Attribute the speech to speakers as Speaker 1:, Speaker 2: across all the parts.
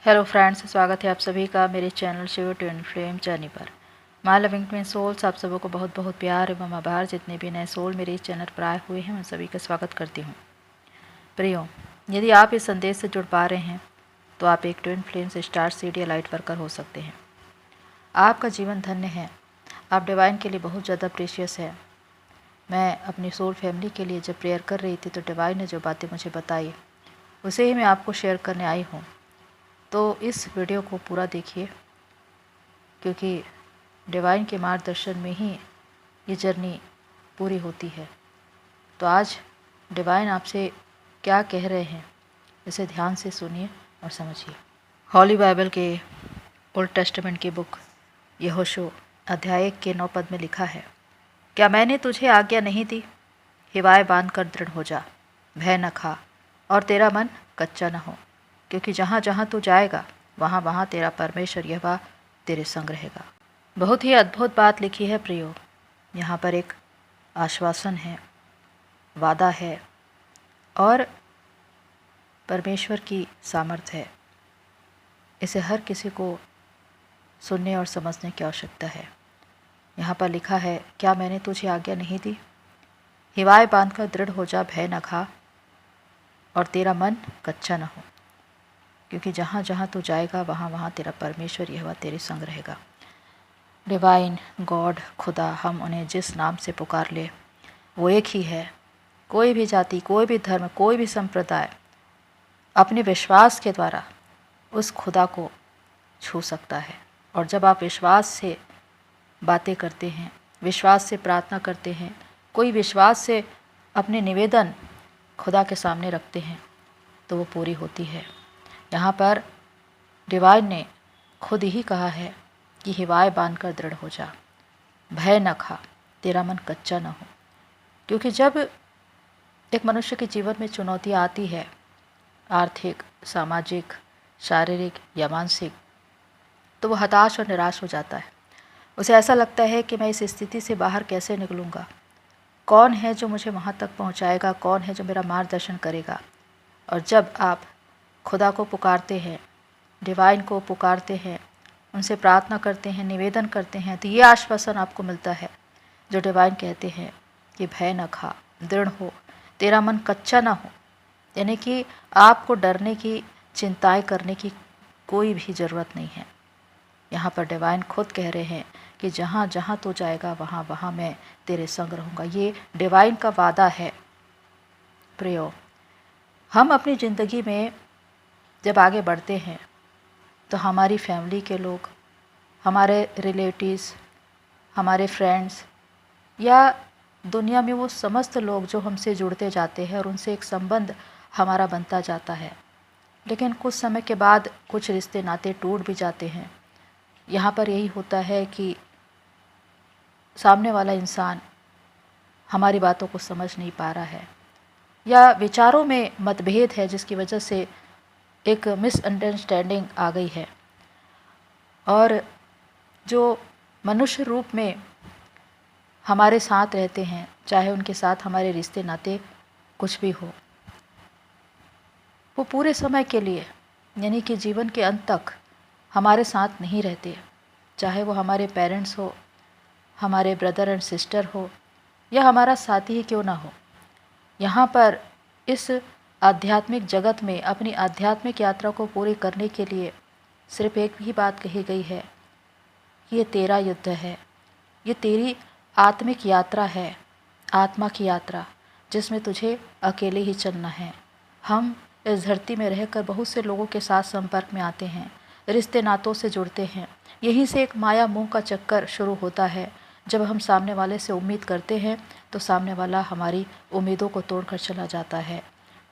Speaker 1: Hello friends, स्वागत है आप सभी का मेरे channel Shiv twin flame journey पर। माय लविंग ट्विन सोल्स, आप सबों को बहुत बहुत प्यार एवं आभार। जितने भी नए सोल मेरे इस चैनल पर आए हुए हैं उन सभी का स्वागत करती हूँ। प्रियो, यदि आप इस संदेश से जुड़ पा रहे हैं तो आप एक ट्विन फ्लेम से स्टार सीड या लाइट वर्कर हो सकते हैं। आपका जीवन धन्य है, आप डिवाइन के लिए बहुत ज़्यादा प्रीशियस है। मैं अपनी सोल फैमिली के लिए जब प्रेयर कर रही थी तो डिवाइन ने जो बातें मुझे बताई उसे ही मैं आपको शेयर करने आई हूँ। तो इस वीडियो को पूरा देखिए, क्योंकि डिवाइन के मार्गदर्शन में ही ये जर्नी पूरी होती है। तो आज डिवाइन आपसे क्या कह रहे हैं इसे ध्यान से सुनिए और समझिए। हॉली बाइबल के ओल्ड टेस्टामेंट की बुक यहोशू अध्याय 1 के 9 पद में लिखा है, क्या मैंने तुझे आज्ञा नहीं दी? हिवाए बांध कर दृढ़ हो जा, भय न खा और तेरा मन कच्चा न हो, क्योंकि जहाँ जहाँ तू जाएगा वहाँ वहाँ तेरा परमेश्वर यहोवा तेरे संग रहेगा। बहुत ही अद्भुत बात लिखी है प्रियो। यहाँ पर एक आश्वासन है, वादा है और परमेश्वर की सामर्थ्य है। इसे हर किसी को सुनने और समझने की आवश्यकता है। यहाँ पर लिखा है, क्या मैंने तुझे आज्ञा नहीं दी? हिवाए बांध कर दृढ़ हो जा, भय न खा और तेरा मन कच्चा न हो, क्योंकि जहाँ जहाँ तू जाएगा वहाँ वहाँ तेरा परमेश्वर यहोवा तेरे संग रहेगा। डिवाइन गॉड, खुदा, हम उन्हें जिस नाम से पुकार ले वो एक ही है। कोई भी जाति, कोई भी धर्म, कोई भी संप्रदाय अपने विश्वास के द्वारा उस खुदा को छू सकता है। और जब आप विश्वास से बातें करते हैं, विश्वास से प्रार्थना करते हैं, कोई विश्वास से अपने निवेदन खुदा के सामने रखते हैं तो वो पूरी होती है। यहाँ पर डिवाइन ने खुद ही कहा है कि हिवाए बांध कर दृढ़ हो जा, भय न खा, तेरा मन कच्चा न हो। क्योंकि जब एक मनुष्य के जीवन में चुनौतियाँ आती है, आर्थिक, सामाजिक, शारीरिक या मानसिक, तो वो हताश और निराश हो जाता है। उसे ऐसा लगता है कि मैं इस स्थिति से बाहर कैसे निकलूँगा, कौन है जो मुझे वहाँ तक पहुँचाएगा, कौन है जो मेरा मार्गदर्शन करेगा। और जब आप खुदा को पुकारते हैं, डिवाइन को पुकारते हैं, उनसे प्रार्थना करते हैं, निवेदन करते हैं, तो ये आश्वासन आपको मिलता है जो डिवाइन कहते हैं कि भय न खा, दृढ़ हो, तेरा मन कच्चा ना हो। यानी कि आपको डरने की, चिंताएं करने की कोई भी ज़रूरत नहीं है। यहाँ पर डिवाइन खुद कह रहे हैं कि जहाँ जहाँ तू जाएगा वहाँ वहाँ मैं तेरे संग रहूँगा। ये डिवाइन का वादा है। प्रियो, हम अपनी ज़िंदगी में जब आगे बढ़ते हैं तो हमारी फैमिली के लोग, हमारे रिलेटिव्स, हमारे फ्रेंड्स या दुनिया में वो समस्त लोग जो हमसे जुड़ते जाते हैं और उनसे एक संबंध हमारा बनता जाता है। लेकिन कुछ समय के बाद कुछ रिश्ते नाते टूट भी जाते हैं। यहाँ पर यही होता है कि सामने वाला इंसान हमारी बातों को समझ नहीं पा रहा है या विचारों में मतभेद है, जिसकी वजह से एक मिसअंडरस्टैंडिंग आ गई है। और जो मनुष्य रूप में हमारे साथ रहते हैं, चाहे उनके साथ हमारे रिश्ते नाते कुछ भी हो, वो पूरे समय के लिए यानी कि जीवन के अंत तक हमारे साथ नहीं रहते। चाहे वो हमारे पेरेंट्स हो, हमारे ब्रदर एंड सिस्टर हो या हमारा साथी ही क्यों ना हो। यहाँ पर इस आध्यात्मिक जगत में अपनी आध्यात्मिक यात्रा को पूरी करने के लिए सिर्फ एक ही बात कही गई है, ये तेरा युद्ध है, ये तेरी आत्मिक यात्रा है, आत्मा की यात्रा, जिसमें तुझे अकेले ही चलना है। हम इस धरती में रहकर बहुत से लोगों के साथ संपर्क में आते हैं, रिश्ते नातों से जुड़ते हैं। यहीं से एक माया मोह का चक्कर शुरू होता है। जब हम सामने वाले से उम्मीद करते हैं तो सामने वाला हमारी उम्मीदों को तोड़कर चला जाता है।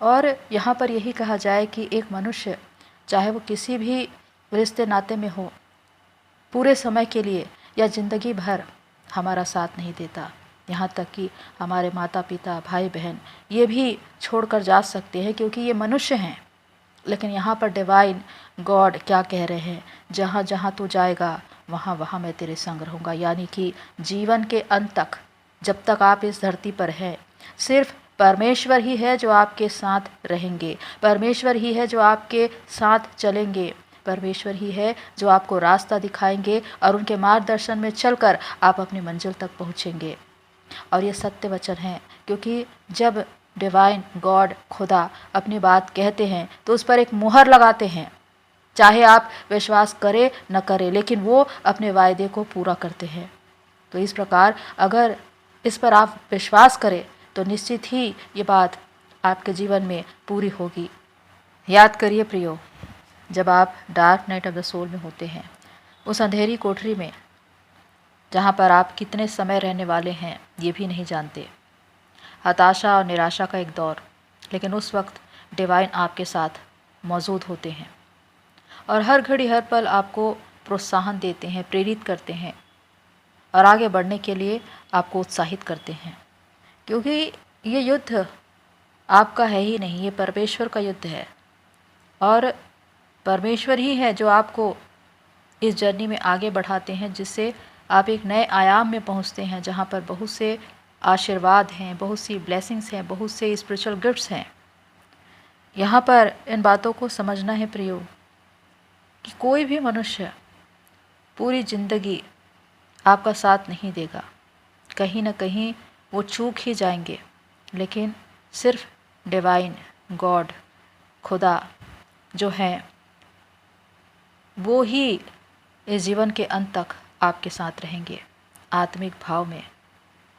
Speaker 1: और यहाँ पर यही कहा जाए कि एक मनुष्य, चाहे वो किसी भी रिश्ते नाते में हो, पूरे समय के लिए या ज़िंदगी भर हमारा साथ नहीं देता। यहाँ तक कि हमारे माता पिता, भाई बहन ये भी छोड़कर जा सकते हैं, क्योंकि ये मनुष्य हैं। लेकिन यहाँ पर डिवाइन गॉड क्या कह रहे हैं, जहाँ जहाँ तू जाएगा वहाँ वहाँ मैं तेरे संग रहूँगा। यानी कि जीवन के अंत तक, जब तक आप इस धरती पर हैं, सिर्फ परमेश्वर ही है जो आपके साथ रहेंगे, परमेश्वर ही है जो आपके साथ चलेंगे। परमेश्वर ही है जो आपको रास्ता दिखाएंगे और उनके मार्गदर्शन में चलकर आप अपनी मंजिल तक पहुँचेंगे। और ये सत्य वचन है, क्योंकि जब डिवाइन गॉड खुदा अपनी बात कहते हैं तो उस पर एक मुहर लगाते हैं, चाहे आप विश्वास करें न करें, लेकिन वो अपने वायदे को पूरा करते हैं। तो इस प्रकार अगर इस पर आप विश्वास करें तो निश्चित ही ये बात आपके जीवन में पूरी होगी। याद करिए प्रियो, जब आप dark night of the soul में होते हैं, उस अंधेरी कोठरी में जहाँ पर आप कितने समय रहने वाले हैं ये भी नहीं जानते, हताशा और निराशा का एक दौर, लेकिन उस वक्त डिवाइन आपके साथ मौजूद होते हैं और हर घड़ी हर पल आपको प्रोत्साहन देते हैं, प्रेरित करते हैं और आगे बढ़ने के लिए आपको उत्साहित करते हैं। क्योंकि ये युद्ध आपका है ही नहीं, ये परमेश्वर का युद्ध है और परमेश्वर ही है जो आपको इस जर्नी में आगे बढ़ाते हैं, जिससे आप एक नए आयाम में पहुंचते हैं जहां पर बहुत से आशीर्वाद हैं, बहुत सी ब्लेसिंग्स हैं, बहुत से स्पिरिचुअल गिफ्ट्स हैं। यहाँ पर इन बातों को समझना है प्रियो कि कोई भी मनुष्य पूरी ज़िंदगी आपका साथ नहीं देगा, कहीं न कहीं वो चूक ही जाएंगे, लेकिन सिर्फ डिवाइन गॉड खुदा जो है वो ही इस जीवन के अंत तक आपके साथ रहेंगे। आत्मिक भाव में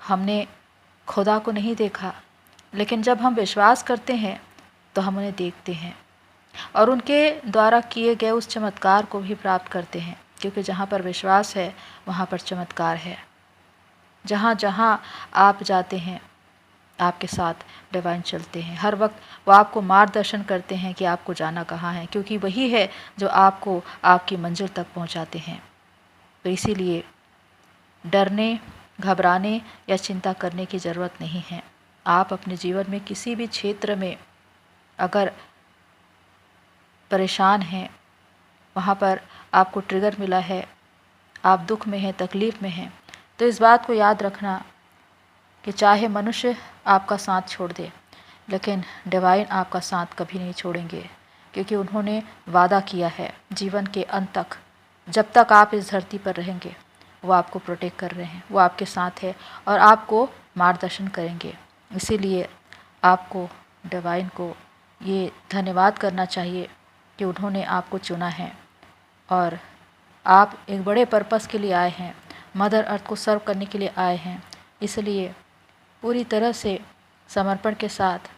Speaker 1: हमने खुदा को नहीं देखा, लेकिन जब हम विश्वास करते हैं तो हम उन्हें देखते हैं और उनके द्वारा किए गए उस चमत्कार को भी प्राप्त करते हैं, क्योंकि जहाँ पर विश्वास है वहाँ पर चमत्कार है। जहाँ जहाँ आप जाते हैं आपके साथ डिवाइन चलते हैं, हर वक्त वो आपको मार्गदर्शन करते हैं कि आपको जाना कहाँ है, क्योंकि वही है जो आपको आपकी मंजिल तक पहुँचाते हैं। तो इसीलिए डरने, घबराने या चिंता करने की ज़रूरत नहीं है। आप अपने जीवन में किसी भी क्षेत्र में अगर परेशान हैं, वहाँ पर आपको ट्रिगर मिला है, आप दुख में हैं, तकलीफ़ में हैं, तो इस बात को याद रखना कि चाहे मनुष्य आपका साथ छोड़ दे, लेकिन डिवाइन आपका साथ कभी नहीं छोड़ेंगे, क्योंकि उन्होंने वादा किया है जीवन के अंत तक, जब तक आप इस धरती पर रहेंगे वो आपको प्रोटेक्ट कर रहे हैं, वो आपके साथ है और आपको मार्गदर्शन करेंगे। इसीलिए आपको डिवाइन को ये धन्यवाद करना चाहिए कि उन्होंने आपको चुना है और आप एक बड़े पर्पस के लिए आए हैं, मदर अर्थ को सर्व करने के लिए आए हैं। इसलिए पूरी तरह से समर्पण के साथ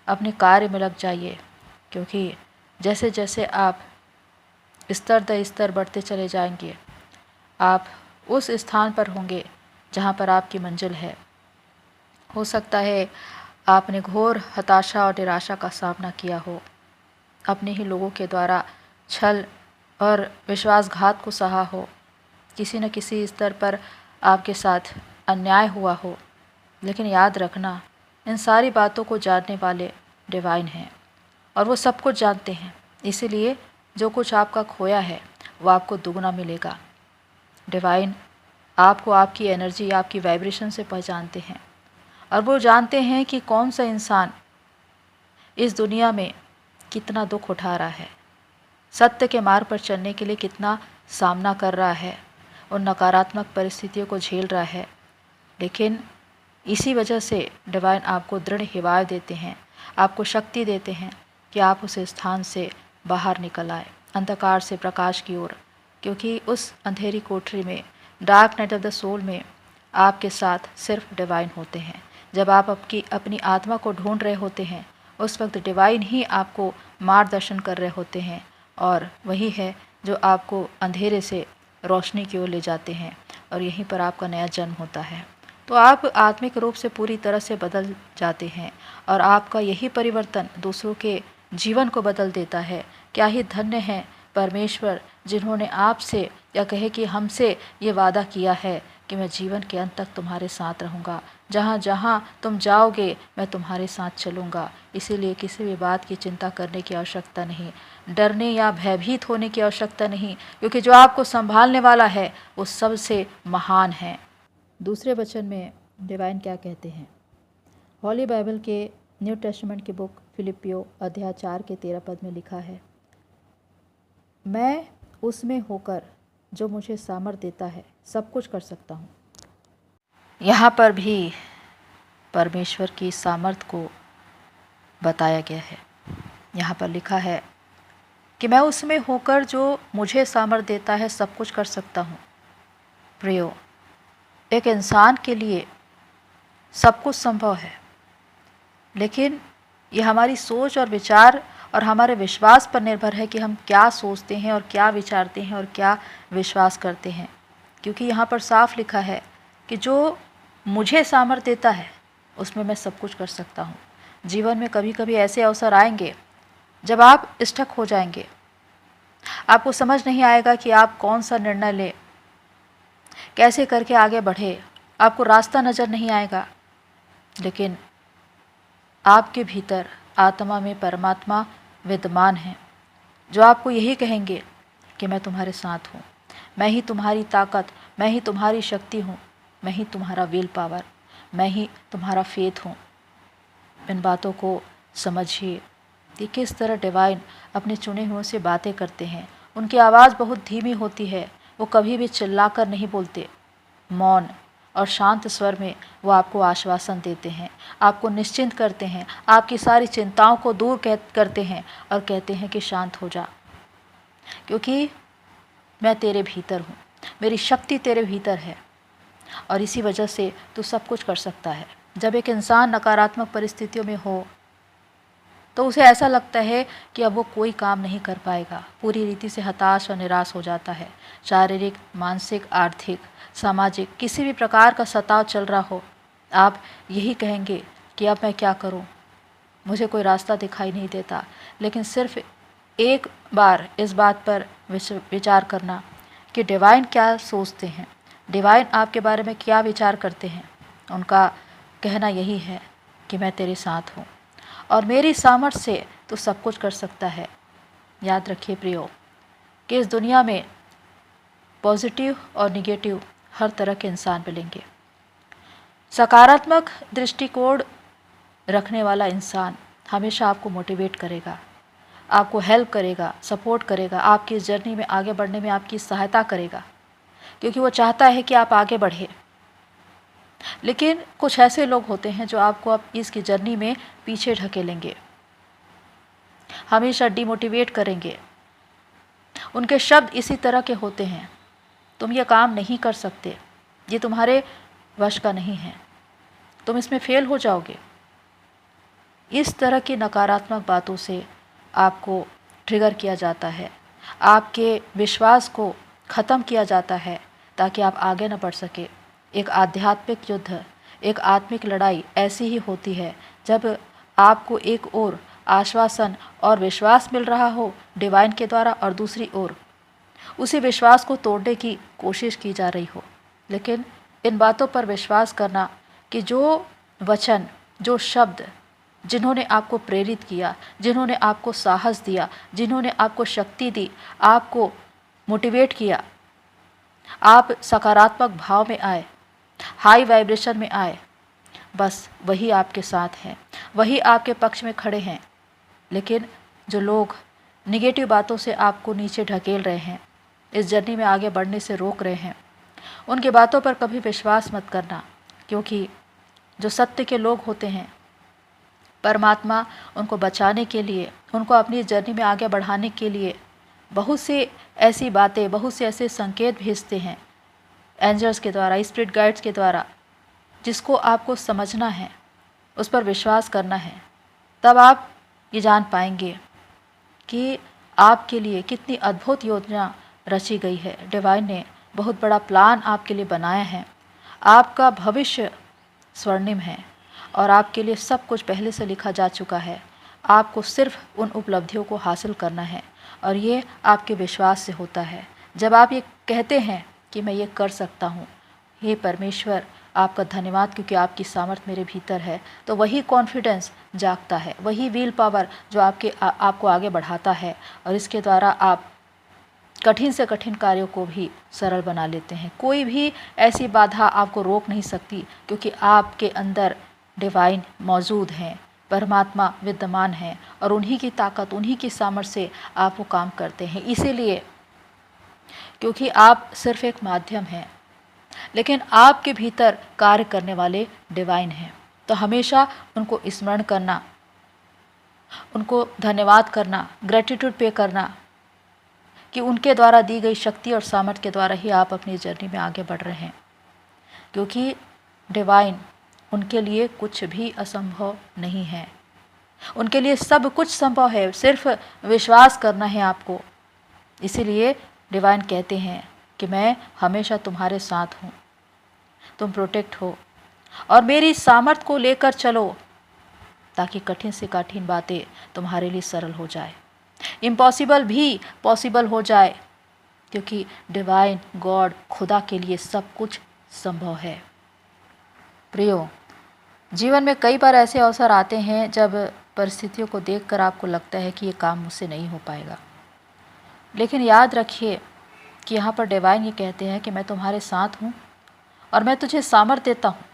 Speaker 1: अपने कार्य में लग जाइए, क्योंकि जैसे जैसे आप स्तर दर स्तर बढ़ते चले जाएंगे, आप उस स्थान पर होंगे जहाँ पर आपकी मंजिल है। हो सकता है आपने घोर हताशा और निराशा का सामना किया हो, अपने ही लोगों के द्वारा छल और विश्वासघात को सहा हो, किसी न किसी स्तर पर आपके साथ अन्याय हुआ हो, लेकिन याद रखना इन सारी बातों को जानने वाले डिवाइन हैं और वो सब कुछ जानते हैं। इसीलिए जो कुछ आपका खोया है वो आपको दुगना मिलेगा। डिवाइन आपको आपकी एनर्जी, आपकी वाइब्रेशन से पहचानते हैं और वो जानते हैं कि कौन सा इंसान इस दुनिया में कितना दुख उठा रहा है, सत्य के मार्ग पर चलने के लिए कितना सामना कर रहा है, उन नकारात्मक परिस्थितियों को झेल रहा है। लेकिन इसी वजह से डिवाइन आपको दृढ़ हिमायत देते हैं, आपको शक्ति देते हैं कि आप उस स्थान से बाहर निकल आए, अंधकार से प्रकाश की ओर, क्योंकि उस अंधेरी कोठरी में, dark night of the soul में आपके साथ सिर्फ डिवाइन होते हैं। जब आप अपनी आत्मा को ढूंढ रहे होते हैं, उस वक्त डिवाइन ही आपको मार्गदर्शन कर रहे होते हैं और वही है जो आपको अंधेरे से रोशनी की ओर ले जाते हैं और यहीं पर आपका नया जन्म होता है। तो आप आत्मिक रूप से पूरी तरह से बदल जाते हैं और आपका यही परिवर्तन दूसरों के जीवन को बदल देता है। क्या ही धन्य है परमेश्वर जिन्होंने आपसे या कहे कि हमसे ये वादा किया है कि मैं जीवन के अंत तक तुम्हारे साथ रहूँगा, जहाँ जहाँ तुम जाओगे मैं तुम्हारे साथ चलूँगा। इसीलिए किसी भी बात की चिंता करने की आवश्यकता नहीं, डरने या भयभीत होने की आवश्यकता नहीं, क्योंकि जो आपको संभालने वाला है वो सबसे महान है। दूसरे वचन में डिवाइन क्या कहते हैं? हॉली बाइबल के न्यू टेस्टामेंट की बुक फिलिपियो अध्याय 4 के 13 पद में लिखा है, मैं उसमें होकर जो मुझे सामर्थ्य देता है सब कुछ कर सकता हूँ। यहाँ पर भी परमेश्वर की सामर्थ्य को बताया गया है। यहाँ पर लिखा है कि मैं उसमें होकर जो मुझे सामर्थ्य देता है सब कुछ कर सकता हूँ। प्रियो, एक इंसान के लिए सब कुछ संभव है, लेकिन ये हमारी सोच और विचार और हमारे विश्वास पर निर्भर है कि हम क्या सोचते हैं और क्या विचारते हैं और क्या विश्वास करते हैं। क्योंकि यहाँ पर साफ लिखा है कि जो मुझे सामर्थ्य देता है उसमें मैं सब कुछ कर सकता हूँ। जीवन में कभी कभी ऐसे अवसर आएंगे जब आप स्टक हो जाएंगे, आपको समझ नहीं आएगा कि आप कौन सा निर्णय लें, कैसे करके आगे बढ़े, आपको रास्ता नज़र नहीं आएगा। लेकिन आपके भीतर आत्मा में परमात्मा विद्यमान है जो आपको यही कहेंगे कि मैं तुम्हारे साथ हूँ, मैं ही तुम्हारी ताकत, मैं ही तुम्हारी शक्ति हूँ, मैं ही तुम्हारा विल पावर, मैं ही तुम्हारा फेथ हूँ। इन बातों को समझिए कि किस तरह डिवाइन अपने चुने हुओं से बातें करते हैं। उनकी आवाज़ बहुत धीमी होती है, वो कभी भी चिल्लाकर नहीं बोलते। मौन और शांत स्वर में वो आपको आश्वासन देते हैं, आपको निश्चिंत करते हैं, आपकी सारी चिंताओं को दूर करते हैं और कहते हैं कि शांत हो जा, क्योंकि मैं तेरे भीतर हूँ, मेरी शक्ति तेरे भीतर है और इसी वजह से तू सब कुछ कर सकता है। जब एक इंसान नकारात्मक परिस्थितियों में हो तो उसे ऐसा लगता है कि अब वो कोई काम नहीं कर पाएगा, पूरी रीति से हताश और निराश हो जाता है। शारीरिक, मानसिक, आर्थिक, सामाजिक किसी भी प्रकार का सताव चल रहा हो, आप यही कहेंगे कि अब मैं क्या करूं, मुझे कोई रास्ता दिखाई नहीं देता। लेकिन सिर्फ एक बार इस बात पर विचार करना कि डिवाइन क्या सोचते हैं, डिवाइन आपके बारे में क्या विचार करते हैं। उनका कहना यही है कि मैं तेरे साथ हूँ और मेरी सामर्थ्य से तू सब कुछ कर सकता है। याद रखिए प्रियो कि इस दुनिया में पॉजिटिव और निगेटिव हर तरह के इंसान मिलेंगे। सकारात्मक दृष्टिकोण रखने वाला इंसान हमेशा आपको मोटिवेट करेगा, आपको हेल्प करेगा, सपोर्ट करेगा, आपकी इस जर्नी में आगे बढ़ने में आपकी सहायता करेगा, क्योंकि वो चाहता है कि आप आगे बढ़े। लेकिन कुछ ऐसे लोग होते हैं जो आपको अब इसकी जर्नी में पीछे ढकेलेंगे, हमेशा डिमोटिवेट करेंगे। उनके शब्द इसी तरह के होते हैं, तुम ये काम नहीं कर सकते, ये तुम्हारे वश का नहीं है, तुम इसमें फेल हो जाओगे। इस तरह की नकारात्मक बातों से आपको ट्रिगर किया जाता है, आपके विश्वास को ख़त्म किया जाता है ताकि आप आगे न बढ़ सके। एक आध्यात्मिक युद्ध, एक आत्मिक लड़ाई ऐसी ही होती है जब आपको एक ओर आश्वासन और विश्वास मिल रहा हो डिवाइन के द्वारा और दूसरी ओर उसी विश्वास को तोड़ने की कोशिश की जा रही हो। लेकिन इन बातों पर विश्वास करना कि जो वचन, जो शब्द जिन्होंने आपको प्रेरित किया, जिन्होंने आपको साहस दिया, जिन्होंने आपको शक्ति दी, आपको मोटिवेट किया, आप सकारात्मक भाव में आए, हाई वाइब्रेशन में आए, बस वही आपके साथ हैं, वही आपके पक्ष में खड़े हैं। लेकिन जो लोग निगेटिव बातों से आपको नीचे ढकेल रहे हैं, इस जर्नी में आगे बढ़ने से रोक रहे हैं, उनकी बातों पर कभी विश्वास मत करना, क्योंकि जो सत्य के लोग होते हैं, परमात्मा उनको बचाने के लिए, उनको अपनी जर्नी में आगे बढ़ाने के लिए बहुत से ऐसी बातें, बहुत से ऐसे संकेत भेजते हैं एंजल्स के द्वारा, स्पिरिट गाइड्स के द्वारा, जिसको आपको समझना है, उस पर विश्वास करना है। तब आप ये जान पाएंगे कि आपके लिए कितनी अद्भुत योजना रची गई है। डिवाइन ने बहुत बड़ा प्लान आपके लिए बनाया है। आपका भविष्य स्वर्णिम है और आपके लिए सब कुछ पहले से लिखा जा चुका है। आपको सिर्फ उन उपलब्धियों को हासिल करना है और ये आपके विश्वास से होता है। जब आप ये कहते हैं कि मैं ये कर सकता हूँ, हे परमेश्वर आपका धन्यवाद क्योंकि आपकी सामर्थ्य मेरे भीतर है, तो वही कॉन्फिडेंस जागता है, वही विल पावर जो आपको आगे बढ़ाता है और इसके द्वारा आप कठिन से कठिन कार्यों को भी सरल बना लेते हैं। कोई भी ऐसी बाधा आपको रोक नहीं सकती, क्योंकि आपके अंदर डिवाइन मौजूद हैं, परमात्मा विद्यमान है और उन्हीं की ताकत, उन्हीं की सामर्थ्य से आप वो काम करते हैं। इसीलिए क्योंकि आप सिर्फ एक माध्यम हैं, लेकिन आपके भीतर कार्य करने वाले डिवाइन हैं। तो हमेशा उनको स्मरण करना, उनको धन्यवाद करना, ग्रेटिट्यूड पे करना कि उनके द्वारा दी गई शक्ति और सामर्थ्य के द्वारा ही आप अपनी जर्नी में आगे बढ़ रहे हैं। क्योंकि डिवाइन, उनके लिए कुछ भी असंभव नहीं है, उनके लिए सब कुछ संभव है, सिर्फ विश्वास करना है आपको। इसीलिए डिवाइन कहते हैं कि मैं हमेशा तुम्हारे साथ हूँ, तुम प्रोटेक्ट हो और मेरी सामर्थ्य को लेकर चलो ताकि कठिन से कठिन बातें तुम्हारे लिए सरल हो जाए, इम्पॉसिबल भी पॉसिबल हो जाए, क्योंकि डिवाइन गॉड, खुदा के लिए सब कुछ संभव है। प्रियो, जीवन में कई बार ऐसे अवसर आते हैं जब परिस्थितियों को देखकर आपको लगता है कि ये काम मुझसे नहीं हो पाएगा, लेकिन याद रखिए कि यहाँ पर डिवाइन ये कहते हैं कि मैं तुम्हारे साथ हूँ और मैं तुझे सामर्थ्य देता हूँ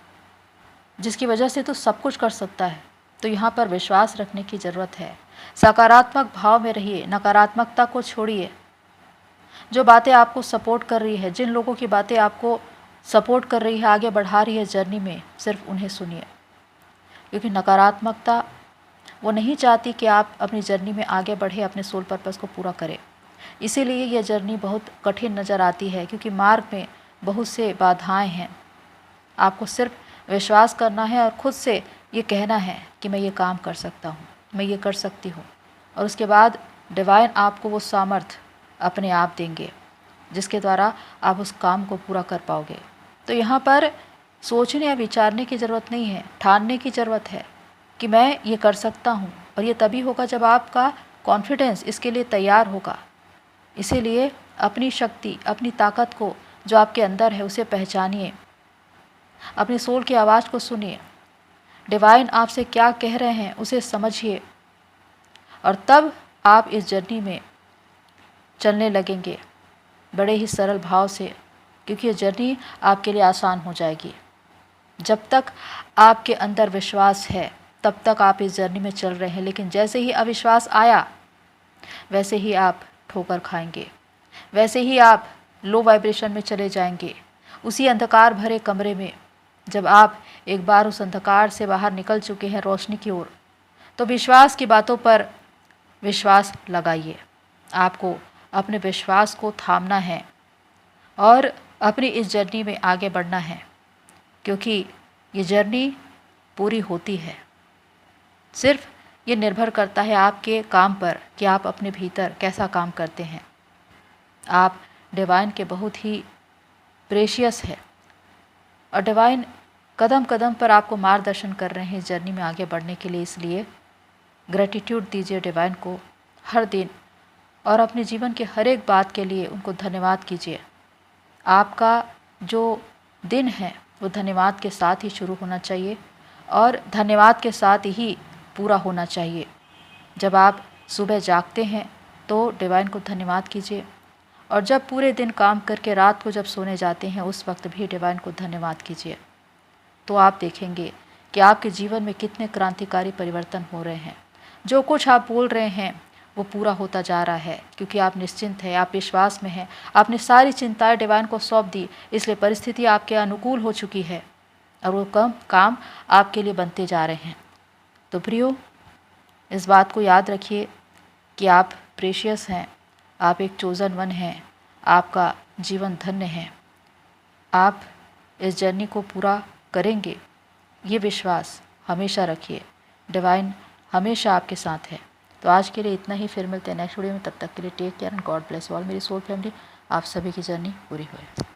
Speaker 1: जिसकी वजह से तू सब कुछ कर सकता है। तो यहाँ पर विश्वास रखने की ज़रूरत है। सकारात्मक भाव में रहिए, नकारात्मकता को छोड़िए। जो बातें आपको सपोर्ट कर रही है, जिन लोगों की बातें आपको सपोर्ट कर रही है, आगे बढ़ा रही है जर्नी में, सिर्फ उन्हें सुनिए। क्योंकि नकारात्मकता वो नहीं चाहती कि आप अपनी जर्नी में आगे बढ़े, अपने सोल पर्पस को पूरा करें। इसीलिए यह जर्नी बहुत कठिन नज़र आती है, क्योंकि मार्ग में बहुत से बाधाएं हैं। आपको सिर्फ विश्वास करना है और ख़ुद से ये कहना है कि मैं ये काम कर सकता हूँ, मैं ये कर सकती हूँ, और उसके बाद डिवाइन आपको वो सामर्थ्य अपने आप देंगे जिसके द्वारा आप उस काम को पूरा कर पाओगे। तो यहाँ पर सोचने या विचारने की ज़रूरत नहीं है, ठानने की ज़रूरत है कि मैं ये कर सकता हूँ, और ये तभी होगा जब आपका कॉन्फिडेंस इसके लिए तैयार होगा। इसीलिए अपनी शक्ति, अपनी ताकत को जो आपके अंदर है उसे पहचानिए, अपनी सोल की आवाज़ को सुनिए, डिवाइन आपसे क्या कह रहे हैं उसे समझिए, और तब आप इस जर्नी में चलने लगेंगे बड़े ही सरल भाव से, क्योंकि ये जर्नी आपके लिए आसान हो जाएगी। जब तक आपके अंदर विश्वास है तब तक आप इस जर्नी में चल रहे हैं, लेकिन जैसे ही अविश्वास आया वैसे ही आप ठोकर खाएंगे, वैसे ही आप लो वाइब्रेशन में चले जाएंगे, उसी अंधकार भरे कमरे में। जब आप एक बार उस अंधकार से बाहर निकल चुके हैं रोशनी की ओर, तो विश्वास की बातों पर विश्वास लगाइए। आपको अपने विश्वास को थामना है और अपनी इस जर्नी में आगे बढ़ना है, क्योंकि ये जर्नी पूरी होती है। सिर्फ ये निर्भर करता है आपके काम पर कि आप अपने भीतर कैसा काम करते हैं। आप डिवाइन के बहुत ही प्रेशियस है, और डिवाइन कदम कदम पर आपको मार्गदर्शन कर रहे हैं इस जर्नी में आगे बढ़ने के लिए। इसलिए ग्रेटिट्यूड दीजिए डिवाइन को हर दिन, और अपने जीवन के हर एक बात के लिए उनको धन्यवाद कीजिए। आपका जो दिन है वो धन्यवाद के साथ ही शुरू होना चाहिए और धन्यवाद के साथ ही पूरा होना चाहिए। जब आप सुबह जागते हैं तो डिवाइन को धन्यवाद कीजिए, और जब पूरे दिन काम करके रात को जब सोने जाते हैं उस वक्त भी डिवाइन को धन्यवाद कीजिए। तो आप देखेंगे कि आपके जीवन में कितने क्रांतिकारी परिवर्तन हो रहे हैं। जो कुछ आप बोल रहे हैं वो पूरा होता जा रहा है, क्योंकि आप निश्चिंत हैं, आप विश्वास में हैं, आपने सारी चिंताएं डिवाइन को सौंप दी, इसलिए परिस्थिति आपके अनुकूल हो चुकी है और वो काम आपके लिए बनते जा रहे हैं। तो प्रियो, इस बात को याद रखिए कि आप प्रेशियस हैं, आप एक चोज़न वन हैं, आपका जीवन धन्य है। आप इस जर्नी को पूरा करेंगे, ये विश्वास हमेशा रखिए। डिवाइन हमेशा आपके साथ है। तो आज के लिए इतना ही, फिर मिलते हैं नेक्स्ट वीडियो में। तब तक के लिए take care and God bless all. मेरी सोल फैमिली, आप सभी की जर्नी पूरी होए।